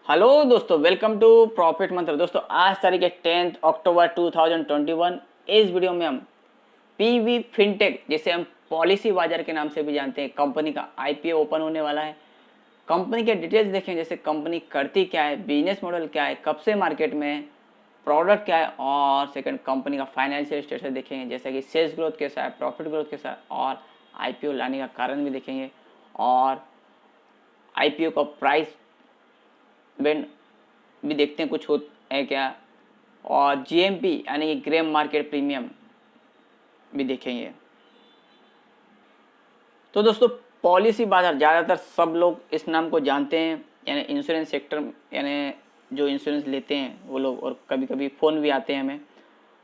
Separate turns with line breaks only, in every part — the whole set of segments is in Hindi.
हेलो दोस्तों, वेलकम टू प्रॉफिट मंत्र। दोस्तों आज तारीख है 10 अक्टूबर 2021। इस वीडियो में हम पीवी फिनटेक, जिसे हम पॉलिसी बाजार के नाम से भी जानते हैं, कंपनी का आईपीओ ओपन होने वाला है। कंपनी के डिटेल्स देखें, जैसे कंपनी करती क्या है, बिजनेस मॉडल क्या है, कब से मार्केट में है, प्रोडक्ट क्या है, और सेकंड कंपनी का फाइनेंशियल स्टेटस देखेंगे, जैसे कि सेल्स ग्रोथ कैसा है, प्रॉफिट ग्रोथ कैसा है, और आईपीओ लाने का कारण भी देखेंगे, और आईपीओ का प्राइस बैंड भी देखते हैं कुछ हो है क्या, और जीएमपी यानी कि ग्रे मार्केट प्रीमियम भी देखेंगे। तो दोस्तों पॉलिसी बाजार ज़्यादातर सब लोग इस नाम को जानते हैं, यानी इंश्योरेंस सेक्टर, यानी जो इंश्योरेंस लेते हैं वो लोग, और कभी कभी फ़ोन भी आते हैं हमें।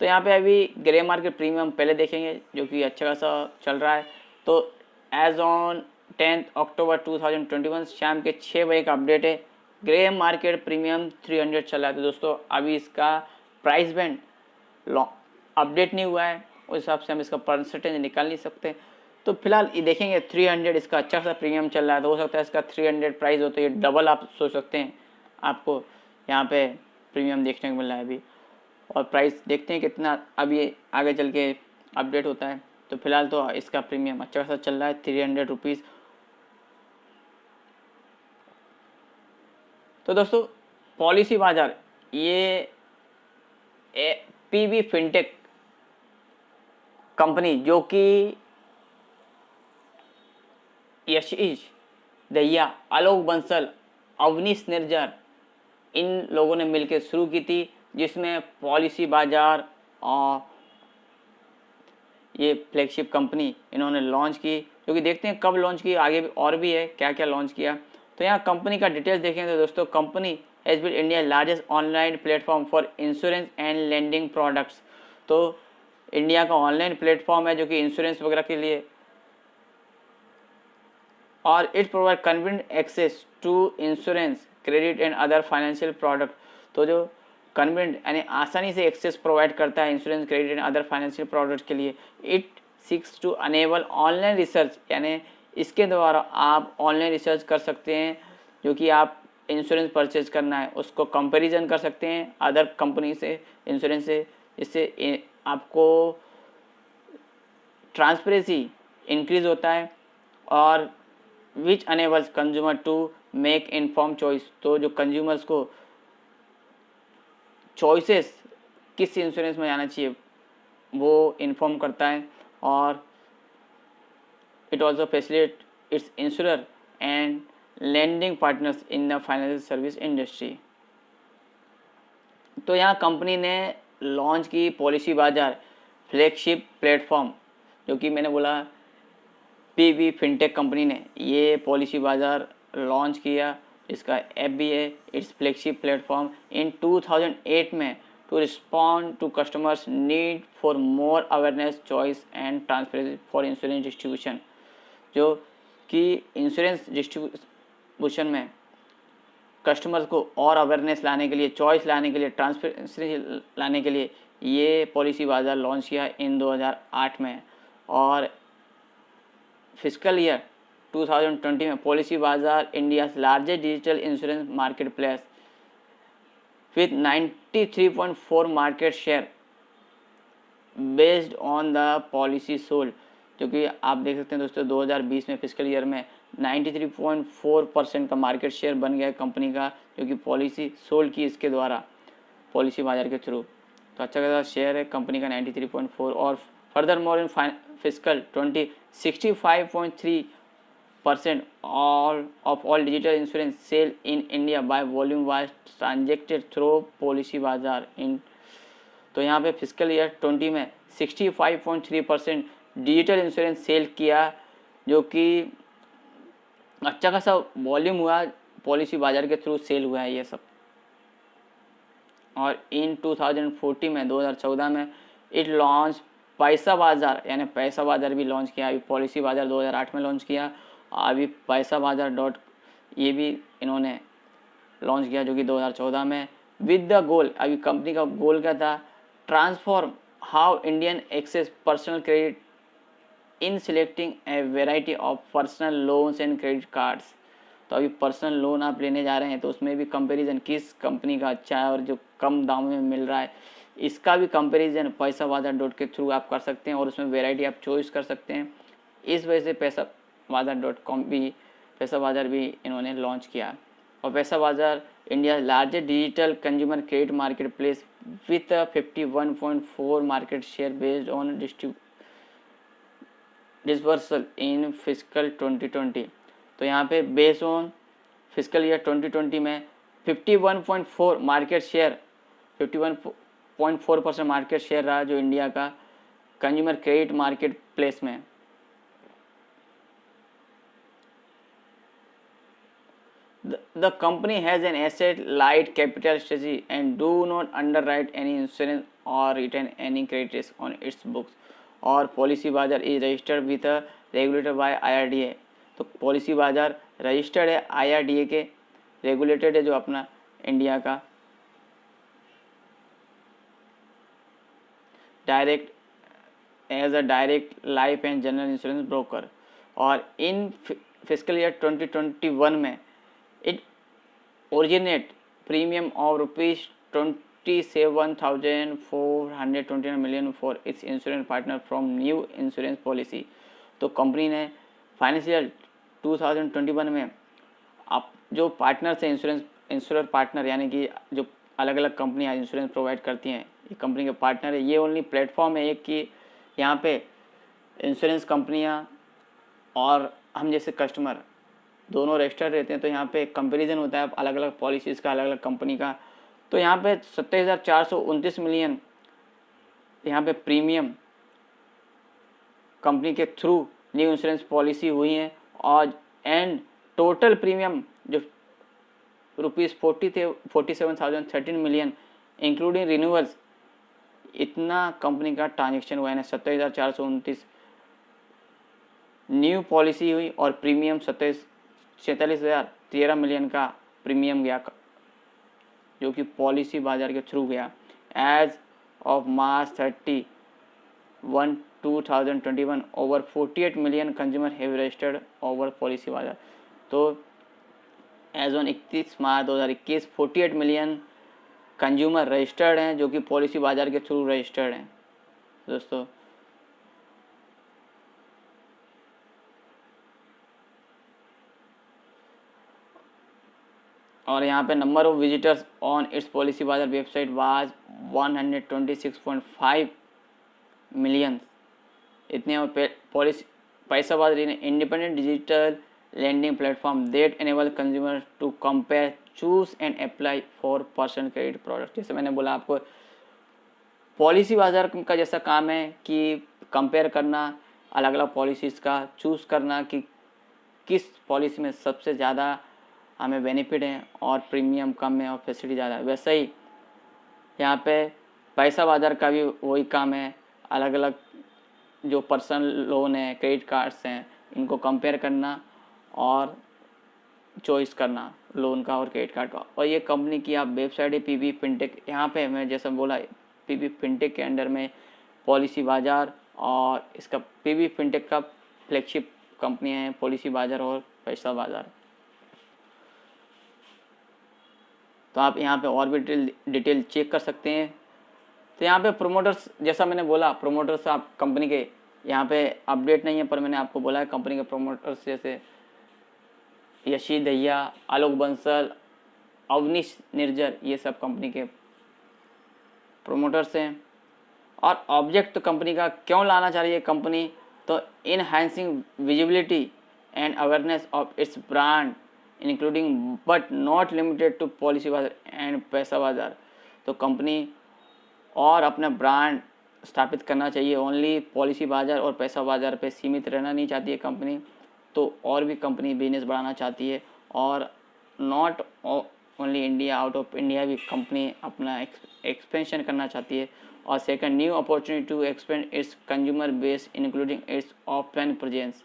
तो यहाँ पे अभी ग्रे मार्केट प्रीमियम पहले देखेंगे, जो कि अच्छा खासा चल रहा है। तो एज ऑन 10 अक्टूबर 2021 शाम के 6 बजे का अपडेट है। ग्रे मार्केट प्रीमियम 300 चल रहा है। तो दोस्तों अभी इसका प्राइस बैंड अपडेट नहीं हुआ है, उस हिसाब से हम इसका परसेंटेज निकाल नहीं सकते। तो फिलहाल ये देखेंगे 300 इसका अच्छा सा प्रीमियम चल रहा है, तो हो सकता है इसका 300 प्राइस हो तो ये डबल आप सोच सकते हैं, आपको यहाँ पे प्रीमियम देखने को मिल रहा है अभी। और प्राइस देखते हैं कितना अभी आगे चल के अपडेट होता है। तो फिलहाल तो इसका प्रीमियम अच्छा खासा चल रहा है, 300 रुपीज़। तो दोस्तों पॉलिसी बाजार ये पीवी फिनटेक कंपनी, जो कि यशीश दहिया, आलोक बंसल, अवनीश निर्जर, इन लोगों ने मिलकर शुरू की थी, जिसमें पॉलिसी बाजार और ये फ्लैगशिप कंपनी इन्होंने लॉन्च की। क्योंकि देखते हैं कब लॉन्च की, आगे भी और भी है क्या क्या लॉन्च किया। तो यहाँ कंपनी का डिटेल्स देखें तो दोस्तों company has built India largest online platform for insurance and lending products. तो इंडिया का ऑनलाइन प्लेटफॉर्म है जो कि इंश्योरेंस वगैरह के लिए, और it provide convenient access to insurance, credit and other financial product. तो जो कन्वीनियंट यानी आसानी से एक्सेस प्रोवाइड करता है insurance, credit and other financial product के लिए। It seeks to enable online research, यानी इसके द्वारा आप ऑनलाइन रिसर्च कर सकते हैं, जो कि आप इंश्योरेंस परचेज करना है उसको कंपैरिजन कर सकते हैं अदर कंपनी से, इंश्योरेंस से, जिससे आपको ट्रांसपेरेंसी इंक्रीज होता है, और which enables consumer to make inform choice. तो जो कंज्यूमर्स को चॉइसेस किस इंश्योरेंस में जाना चाहिए वो इन्फॉर्म करता है, और it also facilitate its insurer and lending partners in the financial service industry. तो यहाँ कंपनी ने लॉन्च की पॉलिसी बाजार फ्लैगशिप प्लेटफॉर्म, जो कि मैंने बोला पीवी फिनटेक कंपनी ने ये पॉलिसी बाजार लॉन्च किया। इसका ऐप भी है, इट्स फ्लैगशिप प्लेटफॉर्म इन 2008 में, to respond to customers need for more awareness, choice and transparency for insurance distribution. जो कि इंश्योरेंस डिस्ट्रीब्यूशन में कस्टमर्स को और अवेयरनेस लाने के लिए, चॉइस लाने के लिए, ट्रांसपेरेंसी लाने के लिए ये पॉलिसी बाजार लॉन्च किया इन 2008 में। और फिजिकल ईयर 2020 में पॉलिसी बाजार India largest digital insurance market place with 93.4 market share based on the policy sold. जो कि आप देख सकते हैं दोस्तों 2020 में फिजिकल ईयर में 93.4% का मार्केट शेयर बन गया है कंपनी का, जो कि पॉलिसी सोल्ड की इसके द्वारा पॉलिसी बाजार के थ्रू। तो अच्छा खासा शेयर है कंपनी का 93.4। और further more in physical 65.3% of all digital insurance sale in India by volume was transacted through policy बाजार इन। तो यहाँ पे फिजिकल ईयर 20 में 65.3% डिजिटल इंश्योरेंस सेल किया, जो कि अच्छा खासा वॉल्यूम हुआ, पॉलिसी बाजार के थ्रू सेल हुआ है ये सब। और इन 2014 में 2014 में इट लॉन्च पैसा बाजार, यानी पैसा बाजार भी लॉन्च किया। अभी पॉलिसी बाजार 2008 में लॉन्च किया, अभी पैसा बाजार डॉट ये भी इन्होंने लॉन्च किया, जो कि 2014 में, विद द गोल, अभी कंपनी का गोल क्या था, transform how Indian access personal credit in selecting a variety of personal loans and credit cards. तो अभी पर्सनल लोन आप लेने जा रहे हैं तो उसमें भी कंपैरिजन किस कंपनी का अच्छा है और जो कम दामों में मिल रहा है, इसका भी कंपैरिजन पैसा बाजार डॉट के थ्रू आप कर सकते हैं और उसमें वैरायटी आप चॉइस कर सकते हैं। इस वजह से पैसा बाजार .com भी इन्होंने लॉन्च किया। और पैसा बाजार India largest digital consumer credit market place with 51.4 market share based on disbursal in physical 2020। तो यहाँ पे बेस्ड ऑन फिजिकल ईयर 2020 में 51.4 मार्केट शेयर 51.4% मार्केट शेयर रहा जो इंडिया का कंज्यूमर क्रेडिट मार्केट प्लेस में। The company has an asset-light capital strategy and do not underwrite any insurance or retain any credit risk on its books. और policy Bazaar is registered with a regulator by IRDA। तो पॉलिसी बाजार रजिस्टर्ड है IRDA के, रेगुलेटेड है जो अपना इंडिया का direct as a direct life and general insurance broker. और इन फिजिकल ईयर 2021 में it originate premium of rupees 27,429 million for its insurance partner from new insurance policy। तो कंपनी ने फाइनेंशियल 2021 में आप जो पार्टनर से इंश्योरेंस पार्टनर यानी कि जो अलग अलग कंपनियां इंश्योरेंस प्रोवाइड करती हैं, ये कंपनी के पार्टनर है। ये ओनली प्लेटफॉर्म है एक कि यहाँ पे इंश्योरेंस कंपनियां और हम जैसे कस्टमर दोनों रजिस्टर्ड रहते हैं। तो यहाँ पे कंपैरिजन होता है अलग अलग पॉलिसीज़ का, अलग अलग कंपनी का। तो यहाँ पे 27,429 मिलियन यहाँ पे प्रीमियम कंपनी के थ्रू न्यू इंश्योरेंस पॉलिसी हुई है। और एंड टोटल प्रीमियम जो ₹47,013 मिलियन इंक्लूडिंग रिन्यूअल्स, इतना कंपनी का ट्रांजेक्शन हुआ है। 27,429 न्यू पॉलिसी हुई और प्रीमियम 47,013 मिलियन का प्रीमियम गया जो कि पॉलिसी बाजार के थ्रू गया। As of March 31, 2021 over 48 million consumer have registered over policy Bazaar. तो as on 31 March 2021 48 million consumer registered हैं जो कि पॉलिसी बाजार के थ्रू रजिस्टर्ड हैं दोस्तों। और यहाँ पे number of visitors on it's policy बाजार वेबसाइट वाज 126.5 मिलियन। इतने और पॉलिसी पैसा बाजार in independent digital lending platform that enable consumer to compare, choose and apply for personal credit product। जैसे मैंने बोला आपको पॉलिसी बाजार का जैसा काम है कि कंपेयर करना अलग अलग पॉलिसीज़ का, चूज़ करना कि किस पॉलिसी में सबसे ज़्यादा हमें बेनिफिट है और प्रीमियम कम है और फैसिलिटी ज़्यादा है। वैसे ही यहाँ पे पैसा बाजार का भी वही काम है, अलग अलग जो पर्सनल लोन है, क्रेडिट कार्ड्स हैं, इनको कंपेयर करना और चॉइस करना लोन का और क्रेडिट कार्ड का। और ये कंपनी की आप वेबसाइट है PB फिनटेक। यहाँ पे मैं जैसा बोला PB फिनटेक के अंडर में पॉलिसी बाजार और इसका PB फिनटेक का फ्लैगशिप कंपनी है पॉलिसी बाजार और पैसा बाजार। तो आप यहाँ पे और भी डिटेल चेक कर सकते हैं। तो यहाँ पे प्रोमोटर्स जैसा मैंने बोला, प्रोमोटर्स आप कंपनी के यहाँ पे अपडेट नहीं है पर मैंने आपको बोला है कंपनी के प्रोमोटर्स जैसे यशी दहिया, आलोक बंसल, अवनीश निर्जर, ये सब कंपनी के प्रोमोटर्स हैं। और ऑब्जेक्ट तो कंपनी का क्यों लाना चाह रही है कंपनी, तो enhancing visibility and awareness of its brand including but not limited to Policybazaar and Paisabazaar. तो कंपनी और अपना ब्रांड स्थापित करना चाहिए, ओनली पॉलिसी बाजार और पैसा बाजार पे सीमित रहना नहीं चाहती है कंपनी। तो और भी कंपनी बिजनेस बढ़ाना चाहती है और not only India, out of India भी कंपनी अपना एक्सपेंशन करना चाहती है। और second, new opportunity to expand its consumer base including its offline presence.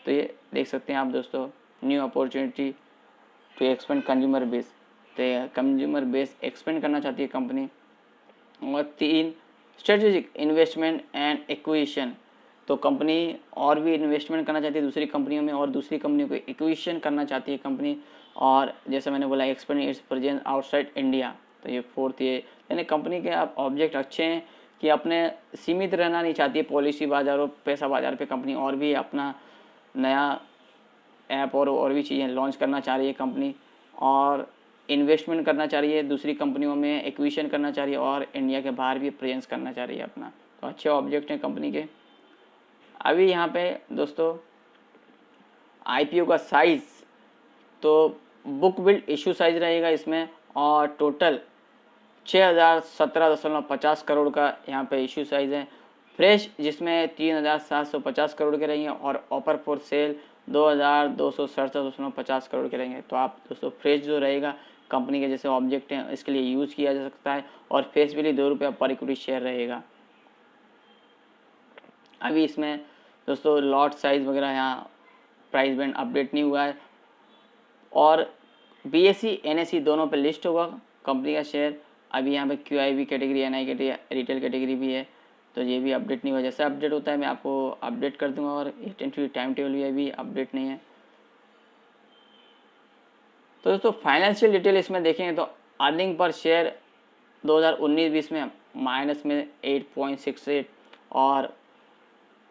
तो ये देख सकते हैं आप दोस्तों, new opportunity to expand consumer base, तो कंज्यूमर बेस एक्सपेंड करना चाहती है कंपनी। और 3, स्ट्रेटेजिक इन्वेस्टमेंट एंड एक्विजिशन। तो कंपनी और भी इन्वेस्टमेंट करना चाहती है दूसरी कंपनियों में और दूसरी कंपनियों को एक्विजिशन करना चाहती है कंपनी। और जैसे मैंने बोला expand it's presence outside India, तो ये फोर्थ ये यानी कंपनी के आप ऑब्जेक्ट अच्छे हैं कि अपने सीमित रहना नहीं चाहती है पॉलिसी बाजार और पैसा बाजार पे। कंपनी और भी अपना नया ऐप और भी चीज़ें लॉन्च करना चाह रही है कंपनी, और इन्वेस्टमेंट करना चाह रही है दूसरी कंपनियों में, एक्विजिशन करना चाह रही है और इंडिया के बाहर भी प्रेजेंस करना चाह रही है अपना। तो अच्छे ऑब्जेक्ट हैं कंपनी के। अभी यहाँ पे दोस्तों आईपीओ का साइज़, तो बुक बिल्ड इशू साइज रहेगा इसमें, और टोटल 6017.50 करोड़ का यहाँ पे इशू साइज़ है। फ्रेश जिसमें 3750 करोड़ के रहेंगे और ऑफर फॉर सेल 2267.50 करोड़ के रहेंगे। तो आप दोस्तों फ्रेश जो रहेगा कंपनी के जैसे ऑब्जेक्ट हैं इसके लिए यूज़ किया जा सकता है, और फेस वैल्यू ₹2 पर इक्विटी शेयर रहेगा। अभी इसमें दोस्तों लॉट साइज़ वगैरह यहाँ प्राइस बैंड अपडेट नहीं हुआ है, और बीएसई एनएसई दोनों पे लिस्ट होगा कंपनी का शेयर। अभी यहाँ पे QIB category, NI category, retail category भी है, तो ये भी अपडेट नहीं हुआ। जैसे अपडेट होता है मैं आपको अपडेट कर दूंगा, और टाइम टेबल भी अभी अपडेट नहीं है। तो दोस्तों फाइनेंशियल डिटेल इसमें देखेंगे तो अर्निंग पर शेयर 2019-20 में माइनस में 8.68 और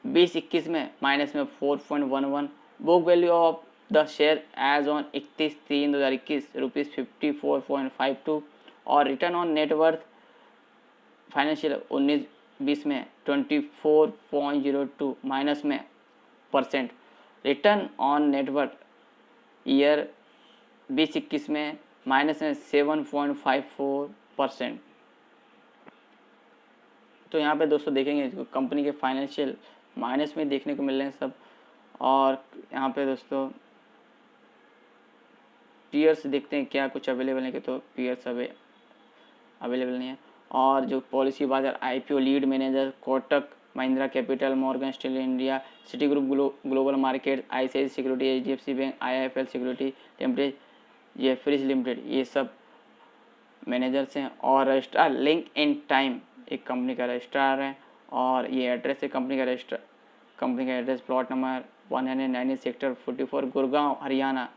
20-21 में माइनस में 4.11। Book value of the share as on 31/3/2021 ₹54.52, और रिटर्न ऑन नेटवर्थ फाइनेंशियल 19-20 में 24.02 माइनस में percent. Return on net worth year 2021 में माइनस में 7.54%। तो यहाँ पे दोस्तों देखेंगे कंपनी के फाइनेंशियल माइनस में देखने को मिल रहे हैं सब, और यहाँ पे दोस्तों पीयर्स देखते हैं क्या कुछ अवेलेबल है कि, तो पीयर्स अवेलेबल नहीं है। और जो पॉलिसी बाजार IPO lead manager Kotak Mahindra capital, Morgan Stanley India, city group global market, ICICI security, HDFC bank, IIFL security limited, Jefferies limited, ये सब मैनेजर्स हैं। और रजिस्ट्रार लिंक इन टाइम एक कंपनी का रजिस्ट्रार है, और ये एड्रेस है कंपनी का रजिस्ट्रार, कंपनी का address plot number 190 sector 44 Gurgaon Haryana.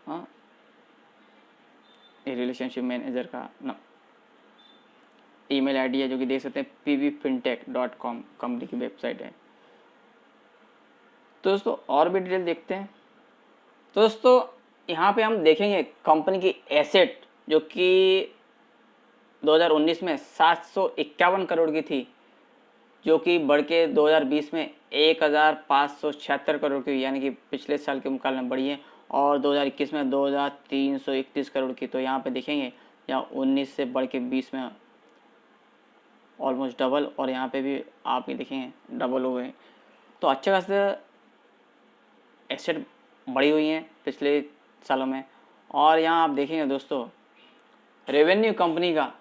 हाँ, ये रिलेशनशिप मैनेजर का ईमेल आईडी है जो कि देख सकते हैं pvfintech.com कंपनी की वेबसाइट है। तो दोस्तों और भी डिटेल देखते हैं। तो दोस्तों यहाँ पे हम देखेंगे कंपनी की एसेट जो कि 2019 में 751 करोड़ की थी, जो कि बढ़ के 2020 में 1576 करोड़ की, यानी कि पिछले साल के मुकाबले में बढ़ी है, और 2021 में 2331 करोड़ की। तो यहाँ पे देखेंगे यहाँ 19 से बढ़ के 20 में ऑलमोस्ट डबल, और यहाँ पे भी आप ये देखेंगे डबल हो गए। तो अच्छे खासे एसेट बढ़ी हुई हैं पिछले सालों में। और यहाँ आप देखेंगे दोस्तों रेवेन्यू कंपनी का,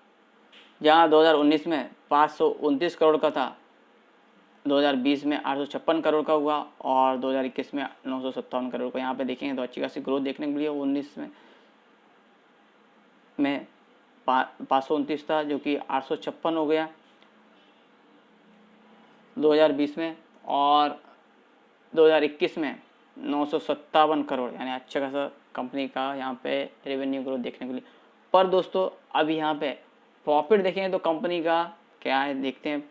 जहाँ 2019 में 529 करोड़ का था, 2020 में 856 करोड़ का हुआ, और 2021 में 957 करोड़ का। यहाँ पे देखेंगे तो अच्छी खासी ग्रोथ देखने को मिली है। 19 में 529 था जो कि 856 हो गया 2020 में, और 2021 में 957 करोड़, यानी अच्छा खासा कंपनी का यहाँ पे रेवेन्यू ग्रोथ देखने को मिली। पर दोस्तों अभी यहाँ पे प्रॉफिट देखेंगे तो कंपनी का क्या है देखते हैं।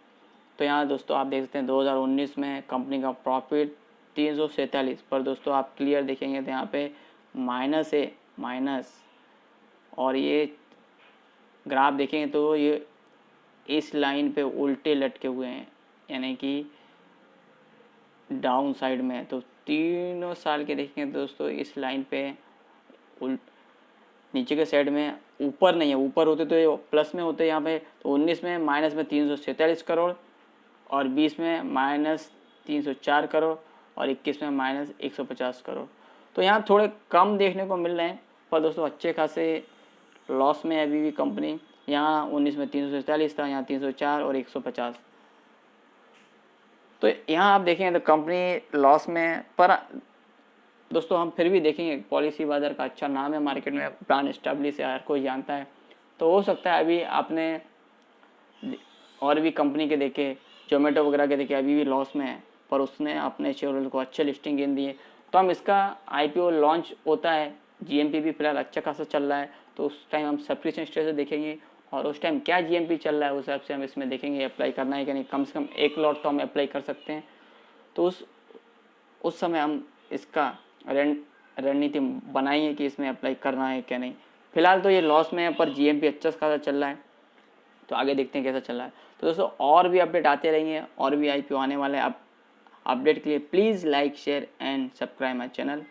तो यहाँ दोस्तों आप देख सकते हैं 2019 में कंपनी का प्रॉफिट 347, पर दोस्तों आप क्लियर देखेंगे तो यहाँ पे माइनस है, माइनस। और ये ग्राफ देखेंगे तो ये इस लाइन पे उल्टे लटके हुए हैं, यानी कि डाउन साइड में। तो तीनों साल के देखेंगे दोस्तों इस लाइन पे नीचे के साइड में ऊपर नहीं है, ऊपर होते तो ये प्लस में होते यहाँ पे। तो 19 में माइनस में 347 करोड़, और 20 में माइनस 304 करोड़, और 21 में माइनस 150 करोड़। तो यहाँ थोड़े कम देखने को मिल रहे हैं, पर दोस्तों अच्छे खासे लॉस में अभी भी कंपनी। यहाँ 19 में 347 था, यहाँ 304 और 150। तो यहाँ आप देखेंगे तो कंपनी लॉस में, पर दोस्तों हम फिर भी देखेंगे पॉलिसी बाजार का अच्छा नाम है मार्केट में, ब्रांड एस्टेब्लिश है, हर कोई जानता है। तो हो सकता है अभी आपने और भी कंपनी के देखे जोमेटो वगैरह के देखिए अभी भी लॉस में है, पर उसने अपने शेयर होल्डर को अच्छे लिस्टिंग गेन दिए। तो हम इसका IPO लॉन्च होता है, GMP भी फिलहाल अच्छा खासा चल रहा है, तो उस टाइम हम सब्सक्रिप्शन स्टेटस देखेंगे और उस टाइम क्या GMP चल रहा है उस हिसाब से हम इसमें देखेंगे अप्लाई करना है कि नहीं। कम से कम 1 लॉट तो हम अप्लाई कर सकते हैं, तो उस समय हम इसका रणनीति बनाएंगे कि इसमें अप्लाई करना है क्या नहीं। फिलहाल तो ये लॉस में है, पर GMP अच्छा खासा चल रहा है, तो आगे देखते हैं कैसा चल रहा है। तो दोस्तों और भी अपडेट आते रहेंगे, और भी IPO आने वाले हैं। अपडेट के लिए please like share and subscribe my channel.